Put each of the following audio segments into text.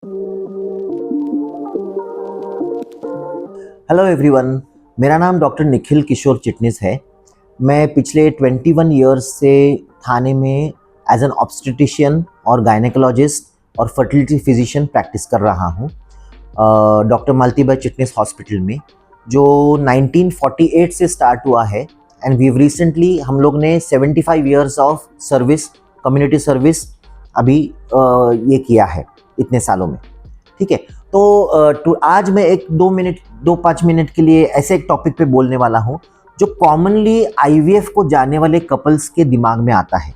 Hello everyone. मेरा नाम doctor Nikhil किशोर चिटनिस है। मैं पिछले 21 इयर्स से थाने में एज एन ऑब्स्टेट्रिशियन और गायनेकोलॉजिस्ट और फर्टिलिटी फिजिशियन प्रैक्टिस कर रहा हूँ डॉक्टर मालती चिटनिस हॉस्पिटल में, जो 1948 से स्टार्ट हुआ है। एंड वी रिसेंटली हम लोग ने 75 years of service, community service अभी ये किया है इतने सालों में। ठीक है, तो आज मैं 2-5 मिनट के लिए ऐसे एक टॉपिक पे बोलने वाला हूँ जो कॉमनली आईवीएफ को जाने वाले कपल्स के दिमाग में आता है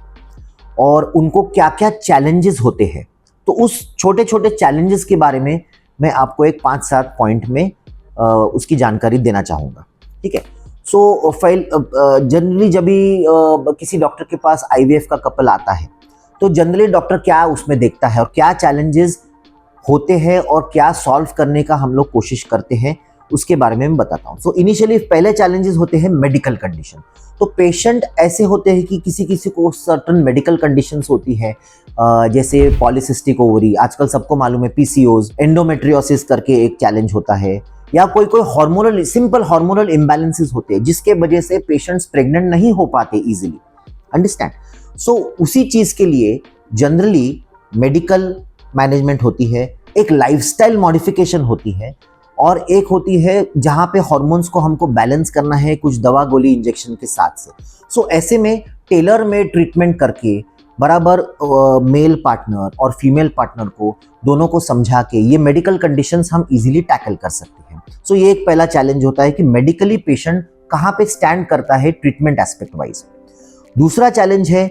और उनको क्या क्या चैलेंजेस होते हैं। तो उस छोटे छोटे चैलेंजेस के बारे में मैं आपको एक 5-7 पॉइंट में उसकी जानकारी देना चाहूँगा। ठीक है, सो जनरली जब भी किसी डॉक्टर के पास आईवीएफ का कपल आता है तो जनरली डॉक्टर क्या उसमें देखता है और क्या चैलेंजेस होते हैं और क्या सॉल्व करने का हम लोग कोशिश करते हैं उसके बारे में मैं बताता हूँ। सो इनिशियली पहले चैलेंजेस होते हैं मेडिकल कंडीशन। तो पेशेंट ऐसे होते हैं कि किसी किसी को सर्टन मेडिकल कंडीशंस होती है, जैसे पॉलीसिस्टिक ओवरी, आजकल सबको मालूम है, पीसीओज, एंडोमेट्रियोसिस करके एक चैलेंज होता है, या कोई हार्मोनल सिंपल हार्मोनल इम्बैलेंसेस होते हैं जिसके वजह से पेशेंट्स प्रेग्नेंट नहीं हो पाते इजीली। अंडरस्टैंड? सो उसी चीज के लिए जनरली मेडिकल मैनेजमेंट होती है, एक लाइफस्टाइल मॉडिफिकेशन होती है, और एक होती है जहाँ पे हार्मोन्स को हमको बैलेंस करना है कुछ दवा गोली इंजेक्शन के साथ से। सो ऐसे में टेलर में ट्रीटमेंट करके बराबर मेल पार्टनर और फीमेल पार्टनर को दोनों को समझा के ये मेडिकल कंडीशंस हम इजीली टैकल कर सकते हैं। सो ये एक पहला चैलेंज होता है कि मेडिकली पेशेंट कहाँ पे स्टैंड करता है ट्रीटमेंट एस्पेक्ट वाइज। दूसरा चैलेंज है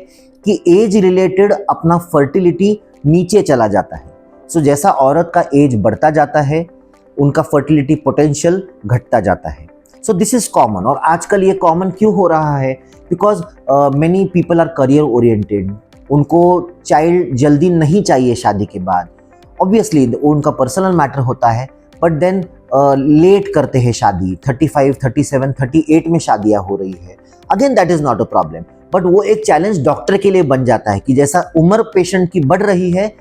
कि एज रिलेटेड अपना फर्टिलिटी नीचे चला जाता है। सो जैसा औरत का एज बढ़ता जाता है उनका फर्टिलिटी पोटेंशियल घटता जाता है। सो दिस इज कॉमन, और आजकल ये कॉमन क्यों हो रहा है? Because many people are career oriented, उनको चाइल्ड जल्दी नहीं चाहिए शादी के बाद। ऑब्वियसली उनका पर्सनल मैटर होता है, बट देन लेट करते हैं शादी, 35, 37, 38 में शादियां हो रही है। Again that is not a problem, but वो एक चैलेंज डॉक्टर के लिए बन जाता है कि जैसा उम्र पेशेंट की बढ़ रही है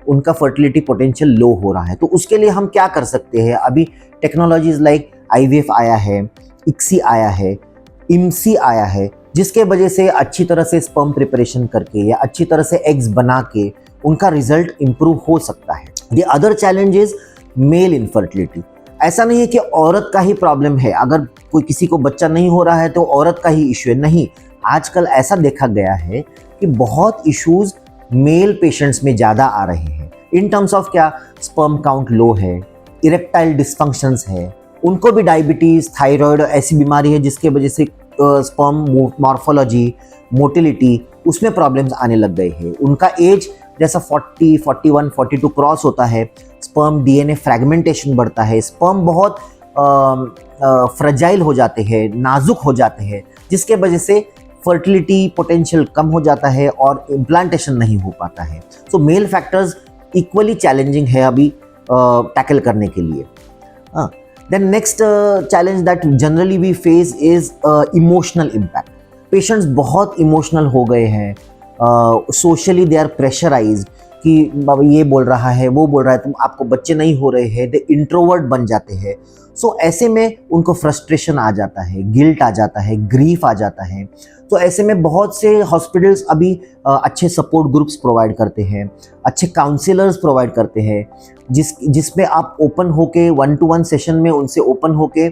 उनका फर्टिलिटी पोटेंशियल लो हो रहा है। तो उसके लिए हम क्या कर सकते हैं? अभी टेक्नोलॉजीज लाइक आईवीएफ आया है, इक्सी आया है, इमसी आया है, जिसके वजह से अच्छी तरह से स्पर्म प्रिपरेशन करके या अच्छी तरह से एग्स बना के उनका रिजल्ट इंप्रूव हो सकता है। The other challenge is male infertility. ऐसा नहीं है कि औरत का ही प्रॉब्लम है, अगर कोई किसी को बच्चा नहीं हो रहा है तो औरत का ही इश्यू है, नहीं। आजकल ऐसा देखा गया है कि बहुत इश्यूज मेल पेशेंट्स में ज़्यादा आ रहे हैं। इन टर्म्स ऑफ क्या? स्पर्म काउंट लो है, इरेक्टाइल डिस्फंक्शंस है, उनको भी डायबिटीज़, थायराइड ऐसी बीमारी है जिसके वजह से स्पर्म मॉर्फोलॉजी, मोटिलिटी, उसमें प्रॉब्लम्स आने लग गए हैं। उनका एज जैसा 40, 41, 42 क्रॉस होता है, स्पर्म डीएनए फ्रैगमेंटेशन बढ़ता है, स्पर्म बहुत फ्रजाइल हो जाते हैं, नाजुक हो जाते हैं, जिसके वजह से फर्टिलिटी पोटेंशियल कम हो जाता है और इम्प्लांटेशन नहीं हो पाता है। So male factors equally challenging है अभी टैकल करने के लिए। Then next challenge that generally we face is emotional impact. Patients बहुत इमोशनल हो गए हैं, सोशली दे आर प्रेशराइज्ड कि बाबा ये बोल रहा है, वो बोल रहा है, तुम आपको बच्चे नहीं हो रहे हैं, दे इंट्रोवर्ट बन जाते हैं। सो ऐसे में उनको फ्रस्ट्रेशन आ जाता है, गिल्ट आ जाता है, ग्रीफ आ जाता है। तो ऐसे में बहुत से हॉस्पिटल्स अभी अच्छे सपोर्ट ग्रुप्स प्रोवाइड करते हैं, अच्छे काउंसलर्स प्रोवाइड करते हैं, जिसमें आप ओपन होके 1-to-1 सेशन में उनसे ओपन होके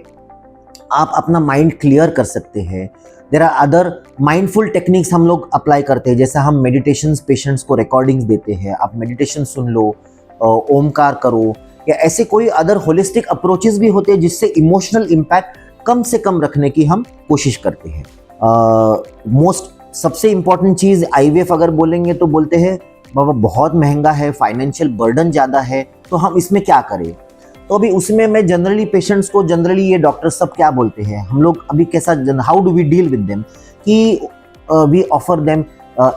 आप अपना माइंड क्लियर कर सकते हैं। There are other mindful techniques हम लोग अप्लाई करते हैं, जैसे हम मेडिटेशंस पेशेंट्स को रिकॉर्डिंग्स देते हैं, आप मेडिटेशन सुन लो, ओमकार करो, या ऐसे कोई अदर होलिस्टिक अप्रोचेस भी होते हैं जिससे इमोशनल इम्पैक्ट कम से कम रखने की हम कोशिश करते हैं। सबसे इम्पॉर्टेंट चीज़ आईवीएफ अगर बोलेंगे तो बोलते हैं बाबा बहुत महंगा है, फाइनेंशियल बर्डन ज़्यादा है, तो हम इसमें क्या करें? तो अभी उसमें मैं जनरली पेशेंट्स को, जनरली ये डॉक्टर सब क्या बोलते हैं, हम लोग अभी कैसा, how do we deal with them, कि we offer them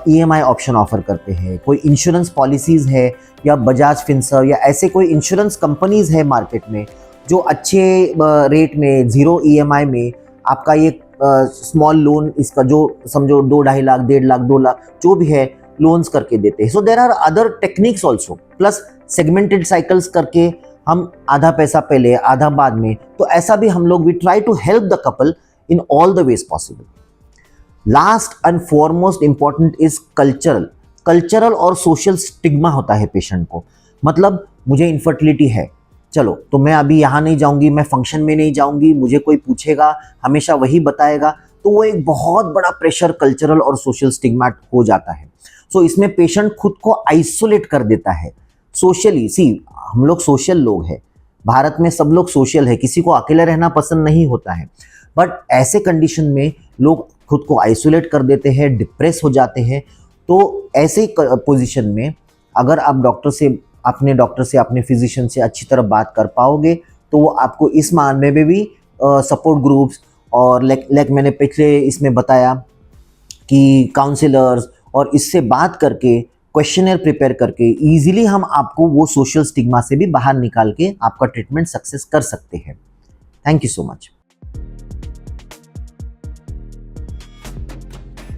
EMI option offer करते हैं। कोई इंश्योरेंस पॉलिसीज़ है या बजाज फिनसर्व या ऐसे कोई इंश्योरेंस कंपनीज़ है मार्केट में जो अच्छे रेट में 0 ईएमआई में आपका ये स्मॉल लोन, इसका जो समझो 2-2.5 लाख, 1.5 लाख, 2 लाख जो भी है, लोन्स करके देते हैं. So there are other techniques also, plus segmented cycles करके हम आधा पैसा पहले आधा बाद में, तो ऐसा भी हम लोग we try to help the couple in all the ways possible. Last and foremost important is cultural और सोशल स्टिग्मा होता है पेशेंट को. मतलब मुझे इनफर्टिलिटी है, चलो तो मैं अभी यहाँ नहीं जाऊंगी, मैं फंक्शन में नहीं जाऊंगी, मुझे कोई पूछेगा हमेशा वही बताएगा, तो वो एक बहुत बड़ा प्रेशर कल्चरल और सोशल स्टिग्मा हो जाता है. सो इसमें पेशेंट खुद को आइसोलेट कर देता है सोशली. सी हम लोग सोशल लोग हैं, भारत में सब लोग सोशल है, किसी को अकेले रहना पसंद नहीं होता है. बट ऐसे कंडीशन में लोग खुद को आइसोलेट कर देते हैं, डिप्रेस हो जाते हैं. तो ऐसे पोजीशन में अगर आप अपने डॉक्टर से अपने फिजिशियन से अच्छी तरह बात कर पाओगे, तो वो आपको इस मामले में भी सपोर्ट ग्रुप्स और लाइक मैंने पिछले इसमें बताया कि काउंसलर्स और इससे बात करके क्वेश्चनर प्रिपेयर करके इजीली हम आपको वो सोशल स्टिग्मा से भी बाहर निकाल के आपका ट्रीटमेंट सक्सेस कर सकते हैं. Thank you so much.